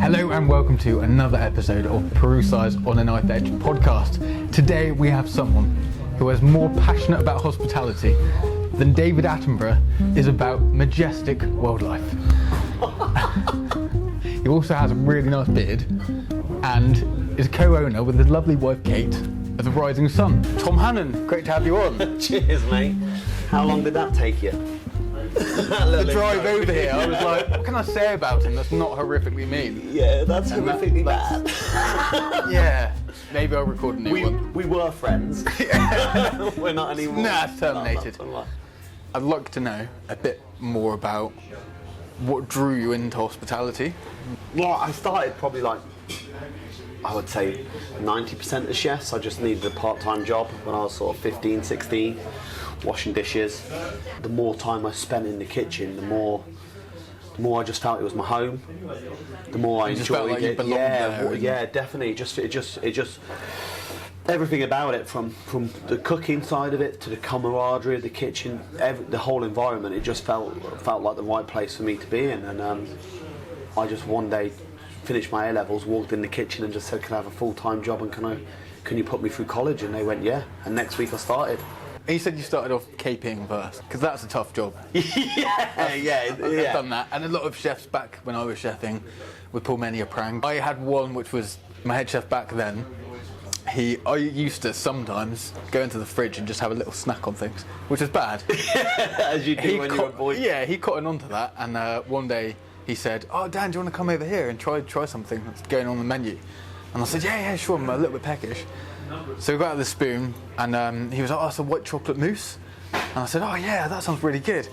Hello and welcome to another episode of Pareusi's On a Knife Edge podcast. Today we have someone who is more passionate about hospitality than David Attenborough is about majestic wildlife. He also has a really nice beard and is co-owner with his lovely wife Kate of The Rising Sun. Tom Hannon, great to have you on. Cheers, mate. How long did that take you? The drive over here, I was like, what can I say about him that's not horrifically mean? Yeah, that's horrifically bad. Yeah, maybe I'll record a new one. We were friends. We're not anymore. Nah, it's terminated. No. I'd like to know a bit more about what drew you into hospitality. Well, I started probably I would say 90% of chefs. I just needed a part-time job when I was sort of 15, 16, washing dishes. The more time I spent in the kitchen, the more I just felt it was my home. The more I enjoyed felt like you it. belonged there. Yeah, definitely. It just everything about it, from the cooking side of it to the camaraderie of the kitchen, the whole environment. It just felt like the right place for me to be in. And I just one day finished my A-levels, walked in the kitchen and just said, can I have a full-time job and can you put me through college? And they went, yeah. And next week I started. And you said you started off KPing first, because that's a tough job. yeah. I've done that. And a lot of chefs back when I was chefing would pull many a prank. I had one which was my head chef back then. I used to sometimes go into the fridge and just have a little snack on things, which is bad. As you do when you're a boy. Yeah, he cottoned onto that, and one day he said, "Oh, Dan, do you want to come over here and try something that's going on the menu?" And I said, "Yeah, sure. I'm a little bit peckish." So we got out the spoon, and he was like, "Oh, it's a white chocolate mousse." And I said, "Oh yeah, that sounds really good."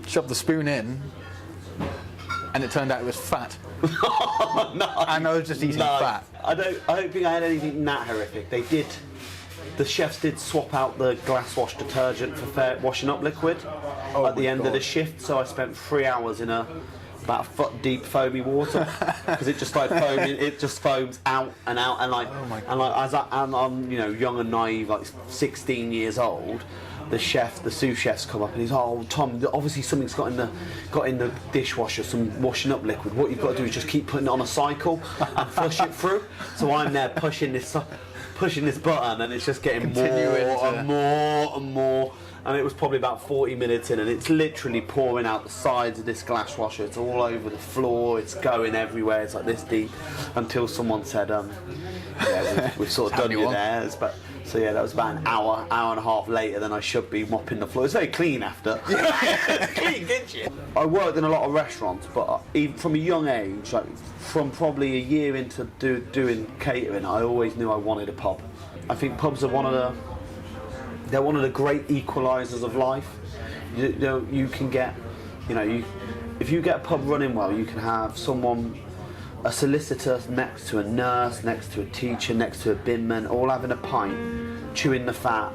Shoved the spoon in, and it turned out it was fat. Oh, no. And I was just eating fat. I don't think I had anything that horrific. The chefs did swap out the glass wash detergent for washing up liquid at the end of the shift, so I spent 3 hours in about a foot deep foamy water because it just started foaming. It just foams out and out, and I'm young and naive, like 16 years old. The sous chefs come up and he's, "Oh, Tom, obviously something's got in the dishwasher, some washing up liquid. What you've got to do is just keep putting it on a cycle and flush it through." So I'm there pushing this button, and it's just getting more and more. And it was probably about 40 minutes in, and it's literally pouring out the sides of this glass washer. It's all over the floor. It's going everywhere. It's like this deep, until someone said, "Yeah, we've sort of done you there." So yeah, that was about an hour and a half later than I should be mopping the floor. It's very clean after. It's clean, didn't you? I worked in a lot of restaurants, but even from a young age, like from probably a year into doing catering, I always knew I wanted a pub. I think pubs are one of the great equalisers of life. You can get, if you get a pub running well, you can have a solicitor next to a nurse, next to a teacher, next to a binman, all having a pint, chewing the fat.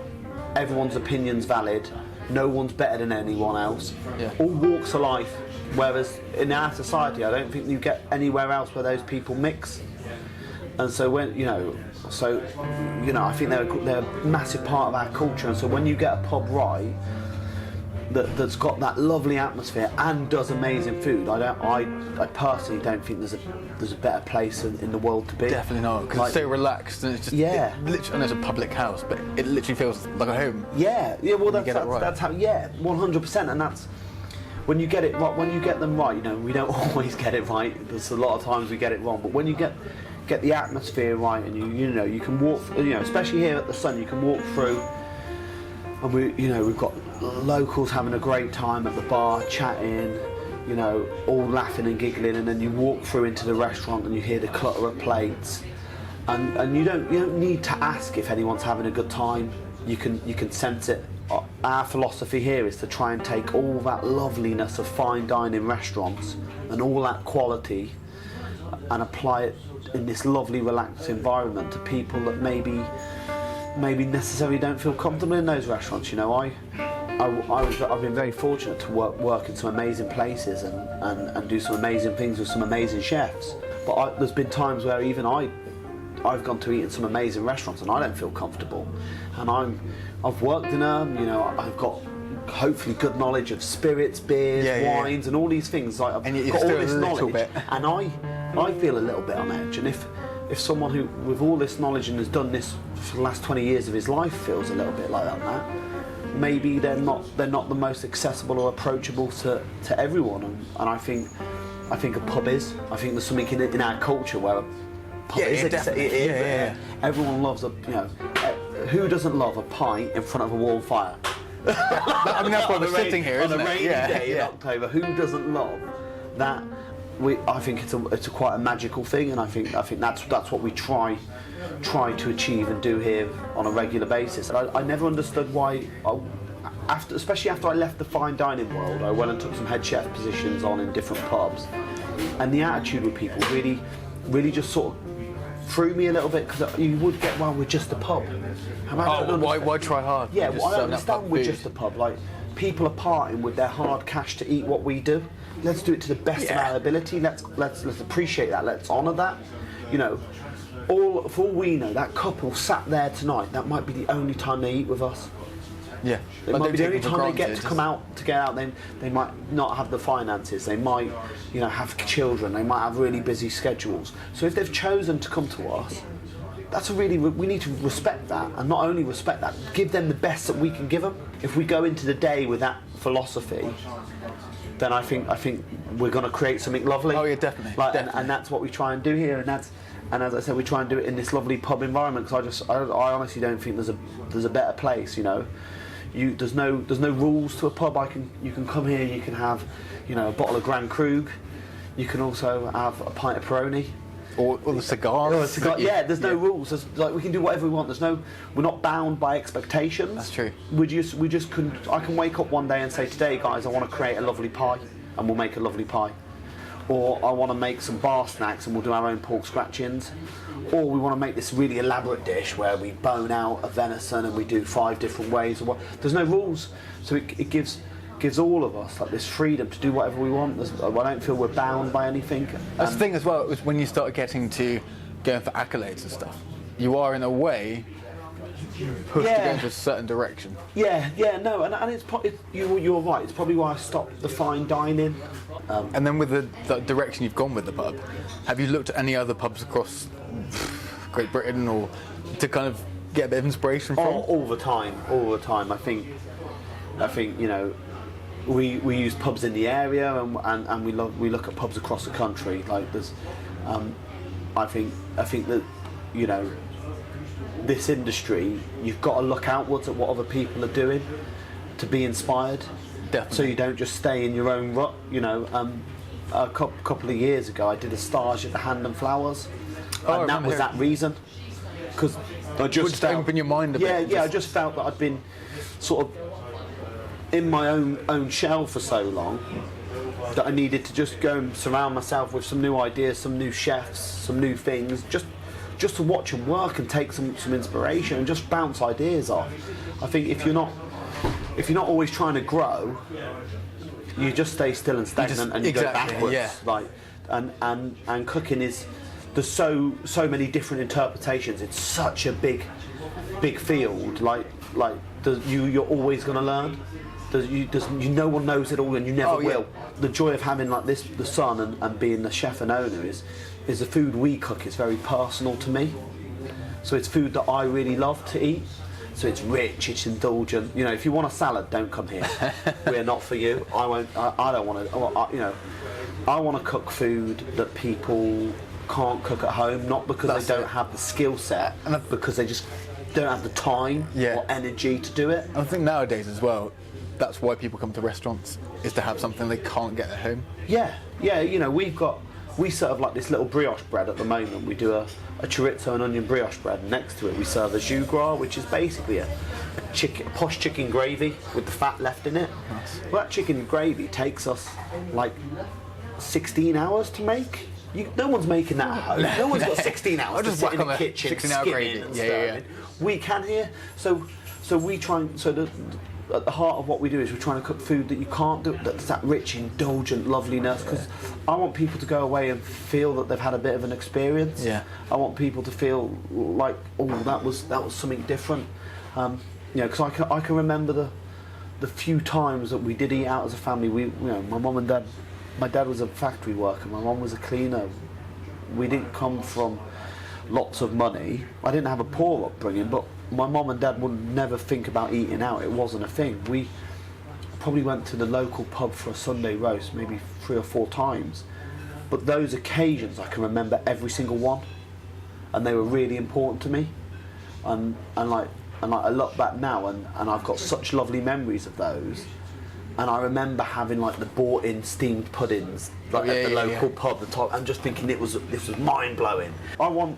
Everyone's opinion's valid. No one's better than anyone else. Yeah. All walks of life. Whereas in our society, I don't think you get anywhere else where those people mix. And so I think they're a massive part of our culture. And so when you get a pub right, that's got that lovely atmosphere and does amazing food, I personally don't think there's a better place in the world to be. Definitely not, because it's so relaxed, and it's just and it's a public house, but it literally feels like a home. Yeah. Well, that's how. Yeah, 100%, and that's when you get it right. When you get them right, we don't always get it right. There's a lot of times we get it wrong, but when you get the atmosphere right, and you can walk, especially here at the Sun, you can walk through, and we've got locals having a great time at the bar, chatting, all laughing and giggling, and then you walk through into the restaurant and you hear the clutter of plates, and you don't need to ask if anyone's having a good time. You can sense it. Our philosophy here is to try and take all that loveliness of fine dining restaurants and all that quality and apply it in this lovely, relaxed environment to people that maybe necessarily don't feel comfortable in those restaurants. I've been very fortunate to work in some amazing places and do some amazing things with some amazing chefs. But there's been times where even I've gone to eat in some amazing restaurants and I don't feel comfortable. And I've worked in them. I've got hopefully good knowledge of spirits, beers, wines, and all these things. I've got all this knowledge, and I feel a little bit on edge, and if someone who, with all this knowledge and has done this for the last 20 years of his life, feels a little bit like that, maybe they're not the most accessible or approachable to everyone. And I think a pub is. I think there's something in our culture where a pub is. Everyone loves who doesn't love a pint in front of a warm fire? I mean, that's why we're sitting here, isn't it? On a rainy day in October, who doesn't love that? I think it's quite a magical thing, and I think that's what we try to achieve and do here on a regular basis. And I never understood why, especially after I left the fine dining world, I went and took some head chef positions on in different pubs, and the attitude with people really just sort of threw me a little bit, because you would get, well, we're just a pub. Why try hard? Yeah, well, I don't understand we're just a pub. Like, people are parting with their hard cash to eat what we do. Let's do it to the best of our ability. Let's appreciate that. Let's honour that. You know, for all we know, that couple sat there tonight. That might be the only time they eat with us. Yeah, it might be the only time they get to come out to get out. They might not have the finances. They might, have children. They might have really busy schedules. So if they've chosen to come to us, we need to respect that, and not only respect that, give them the best that we can give them. If we go into the day with that philosophy, then I think we're going to create something lovely. Oh yeah, definitely. And that's what we try and do here, and as I said, we try and do it in this lovely pub environment. Because I honestly don't think there's a better place. There's no rules to a pub. You can come here. You can have a bottle of Grand Krug. You can also have a pint of Peroni. Or the cigars. Yeah, there's no rules. We can do whatever we want. We're not bound by expectations. That's true. We just couldn't. I can wake up one day and say, today, guys, I want to create a lovely pie, and we'll make a lovely pie. Or I want to make some bar snacks, and we'll do our own pork scratchings. Or we want to make this really elaborate dish where we bone out a venison and we do 5 different ways. There's no rules, so it gives all of us this freedom to do whatever we want. I don't feel we're bound by anything. That's the thing as well, was when you start getting to going for accolades and stuff, you are in a way pushed to go into a certain direction. No, and you're right. It's probably why I stopped the fine dining. And then with the direction you've gone with the pub, have you looked at any other pubs across Great Britain, or to kind of get a bit of inspiration from? All the time. I think we use pubs in the area, and we look at pubs across the country. Like there's, I think that this industry, you've got to look outwards at what other people are doing to be inspired. Definitely. So you don't just stay in your own rut. A couple of years ago, I did a stage at the Hand and Flowers, and that was that reason. Because I just open your mind a bit. I just felt that I'd been sort of in my own shell for so long that I needed to just go and surround myself with some new ideas, some new chefs, some new things, just to watch them work and take some inspiration and just bounce ideas off. I think if you're not always trying to grow, you just stay still and stagnant, and you go backwards. Yeah. Like, and cooking there's so many different interpretations. It's such a big field. You're always going to learn. No one knows it all, and you never will. The joy of having the son and being the chef and owner is the food we cook is very personal to me. So it's food that I really love to eat. So it's rich, it's indulgent. If you want a salad, don't come here. We're not for you. I won't. I don't want to. I want to cook food that people can't cook at home, not because they don't have the skill set, because they just don't have the time or energy to do it. I think nowadays as well, that's why people come to restaurants, is to have something they can't get at home. We serve this little brioche bread at the moment. We do a chorizo and onion brioche bread, and next to it we serve a jus gras, which is basically a posh chicken gravy with the fat left in it. Nice. Well, that chicken gravy takes us 16 hours to make. No one's making that at home. No one's got 16 hours to sit in the kitchen skimming and stirring. We can here, so we try and at the heart of what we do is we're trying to cook food that you can't do, that's that rich, indulgent loveliness, because I want people to go away and feel that they've had a bit of an experience. Yeah. I want people to feel like, that was something different. Because I can remember the few times that we did eat out as a family. My mum and dad, my dad was a factory worker, my mum was a cleaner. didn't come from lots of money. I didn't have a poor upbringing, but my mum and dad would never think about eating out. It wasn't a thing. We probably went to the local pub for a Sunday roast maybe 3 or 4 times, but those occasions I can remember every single one, and they were really important to me. And I look back now, and I've got such lovely memories of those. And I remember having like the bought-in steamed puddings like at the local pub, the top, and just thinking this was mind-blowing. I want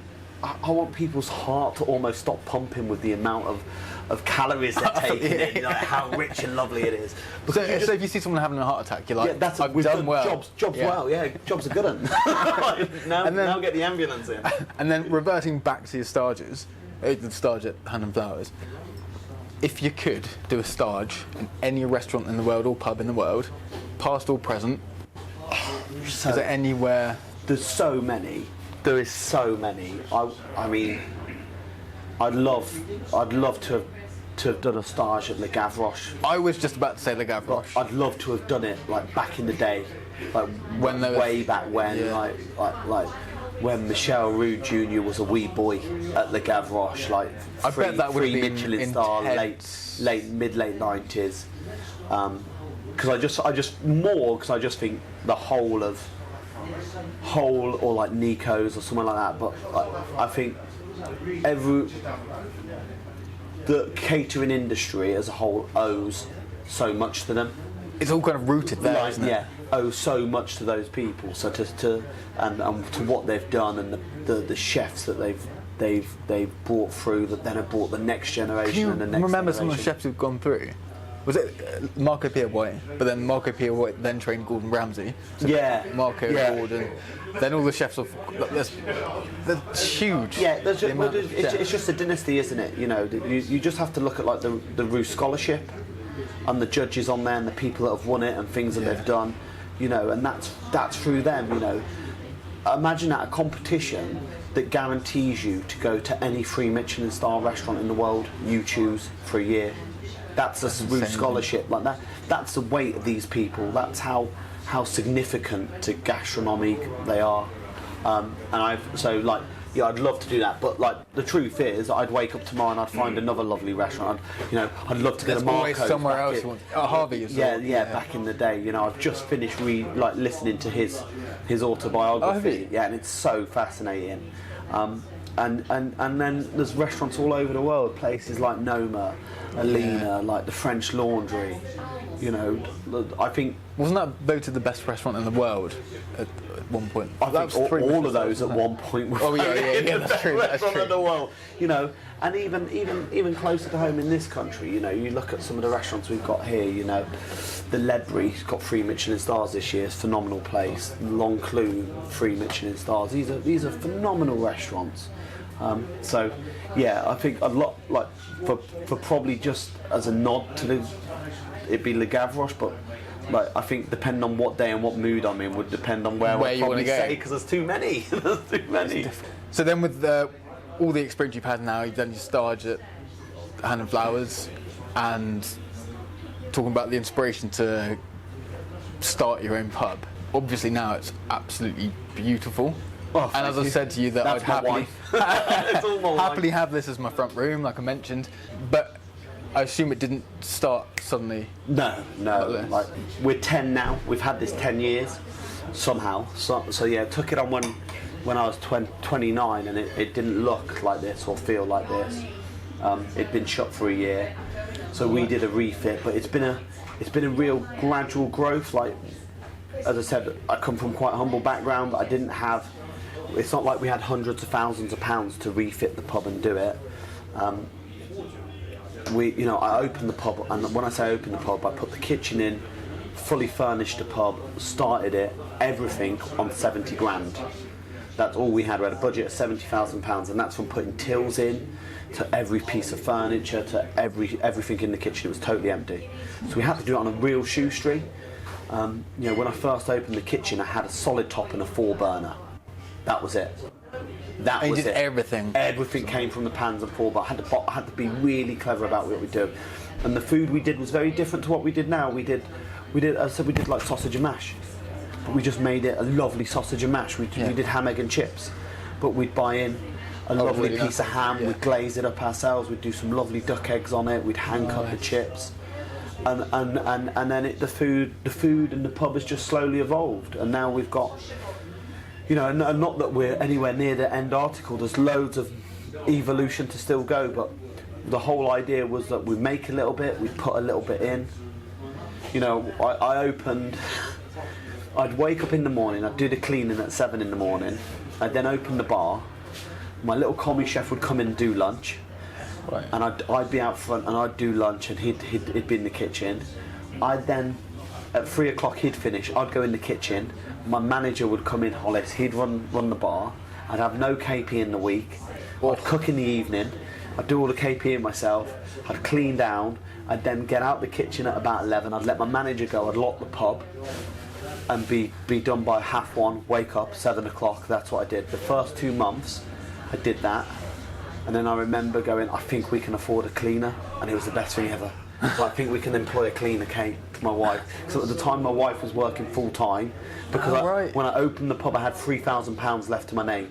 people's heart to almost stop pumping with the amount of calories they're taking in, like how rich and lovely it is. So if you see someone having a heart attack, you're like, I've done well. Jobs well, yeah, jobs are good un. now get the ambulance in. And then reverting back to your stages, the stage at Hannon Flowers, if you could do a stage in any restaurant in the world or pub in the world, past or present, is there anywhere? There's so many. There is so many. I mean, I'd love to have done a stage at Le Gavroche. I was just about to say Le Gavroche. I'd love to have done it like back in the day, like when way back when, like when Michel Roux Jr. was a wee boy at Le Gavroche, like I bet that would have been Michelin star, mid late 90s. Because I just think the whole or like Nico's or something like that. But I think the catering industry as a whole owes so much to them. It's all kind of rooted there, isn't it? Yeah, owe so much to those people. So to what they've done, and the chefs that they've brought through, that then have brought the next generation and the next. Can you remember generation. some of the chefs who've gone through? Was it Marco Pierre White? But then Marco Pierre White then trained Gordon Ramsay. So Marco, Gordon. Then all the chefs of that's huge. Yeah, it's just a dynasty, isn't it? You know, you just have to look at like the Roux Scholarship and the judges on there and the people that have won it and things that they've done, you know, and that's through them, you know. Imagine at a competition that guarantees you to go to any free Michelin star restaurant in the world you choose for a year. That's a Roux Scholarship like that. That's the weight of these people. That's how significant to gastronomy they are. I'd love to do that, but like the truth is, I'd wake up tomorrow and I'd find another lovely restaurant. I'd love to go to Marco's. Somewhere else. Harvey. Back in the day, you know, I've just finished listening to his autobiography. And it's so fascinating. And then there's restaurants all over the world, places like Noma, Alina, like the French Laundry. You know, I think wasn't that voted the best restaurant in the world at one point? I think all of those at one point were that's true. That's true. In the world, you know, and even closer to home in this country, you know, you look at some of the restaurants we've got here. You know, the Ledbury's got 3 Michelin stars this year. It's a phenomenal place. L'Enclume, 3 Michelin stars. These are phenomenal restaurants. I think a lot like for probably just as a nod to it'd be Le Gavroche, but like I think depending on what day and what mood I'm in would depend on where I'd probably say, because there's too many. There's too many. So then with all the experience you've had now, you've done your stage at Hannon Flowers, and talking about the inspiration to start your own pub. Obviously now it's absolutely beautiful. Oh, and as I said to you, that That's I'd happily have this as my front room, like I mentioned, but I assume it didn't start suddenly. No. Like we're 10 now. We've had this 10 years somehow. So yeah, took it on when I was 29, and it didn't look like this or feel like this. It'd been shut for a year, so we did a refit. But it's been a real gradual growth. Like as I said, I come from quite a humble background, but I didn't have. It's not like we had hundreds of thousands of pounds to refit the pub and do it. I opened the pub, and when I say open the pub, I put the kitchen in, fully furnished the pub, started it, everything on 70 grand. That's all we had. We had a budget of £70,000, and that's from putting tills in, to every piece of furniture, to everything in the kitchen. It was totally empty. So we had to do it on a real shoestring. When I first opened the kitchen, I had a solid top and a 4-burner. That was it. And you did everything. Everything came from the pans and 4 burner. I had to be really clever about what we do. And the food we did was very different to what we did now. We did like sausage and mash. but we just made it a lovely sausage and mash. We did ham, egg and chips, but we'd buy in a lovely really piece of ham, we'd glaze it up ourselves, we'd do some lovely duck eggs on it, we'd hand cut the chips. And then the food and the pub has just slowly evolved, and now we've got, you know, and not that we're anywhere near the end article, there's loads of evolution to still go, but the whole idea was that we make a little bit, we put a little bit in. You know, I'd wake up in the morning, I'd do the cleaning at 7 in the morning, I'd then open the bar, my little commie chef would come in and do lunch, Right. and I'd be out front and I'd do lunch and he'd be in the kitchen. I'd then, at 3 o'clock he'd finish, I'd go in the kitchen, my manager would come in, Hollis, he'd run the bar, I'd have no KP in the week, I'd cook in the evening, I'd do all the KP in myself, I'd clean down, I'd then get out the kitchen at about 11, I'd let my manager go, I'd lock the pub and be done by 1:30, wake up, 7 o'clock, that's what I did. The first 2 months I did that, and then I remember going, I think we can afford a cleaner, and it was the best thing ever. So I think we can employ a cleaner, Kate, to my wife. So at the time my wife was working full time, because when I opened the pub I had £3,000 left to my name.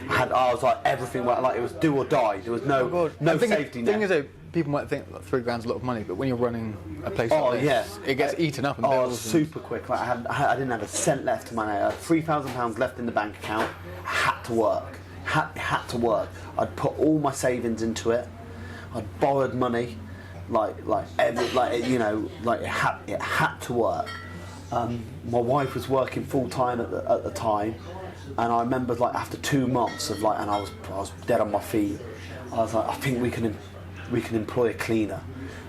I was like, everything, like it was do or die, there was no safety net. The thing is, though, people might think like, £3,000's a lot of money, but when you're running a place like this, it gets eaten up in bills. Super quick. Like I didn't have a cent left to my name. I had £3,000 left in the bank account. I had to work. Had to work. I'd put all my savings into it. I'd borrowed money, it had to work. My wife was working full time at the time, and I remember like after 2 months of and I was dead on my feet. I was like, I think we can employ a cleaner,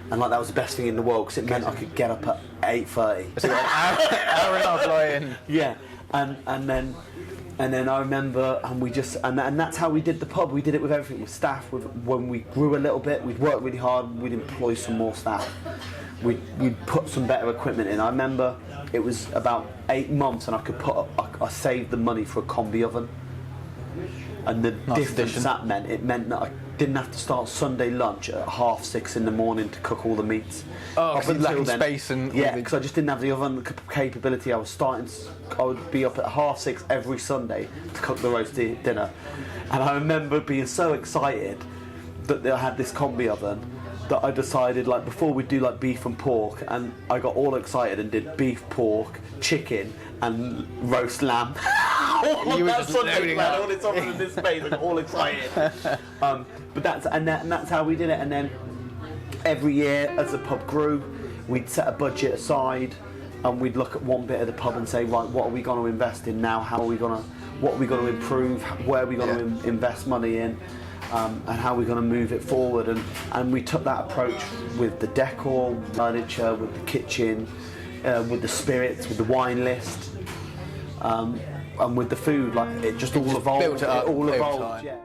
and like that was the best thing in the world because it meant I could get up at 8:30. So hour and a half lying. Yeah, and then I remember, and that's how we did the pub. We did it with everything, with staff. When we grew a little bit, we'd work really hard. We'd employ some more staff. We'd put some better equipment in. I remember it was about 8 months, and I saved the money for a combi oven. And the difference that meant, it meant that I didn't have to start Sunday lunch at 6:30 in the morning to cook all the meats. Oh, because lacking space and... Yeah, because I just didn't have the oven capability. I would be up at 6:30 every Sunday to cook the roast dinner. And I remember being so excited that I had this combi oven that I decided, like, before we'd do like beef and pork, and I got all excited and did beef, pork, chicken and roast lamb. You were just loading up. All it's on in this space, and all excited. But that's how we did it. And then every year, as the pub grew, we'd set a budget aside, and we'd look at one bit of the pub and say, right, what are we going to invest in now? What are we going to improve? Where are we going to invest money in? And how we're going to move it forward, and we took that approach with the decor, furniture, with the kitchen, with the spirits, with the wine list, and with the food. Like it just all evolved. Built it up all over evolved. time. Yeah.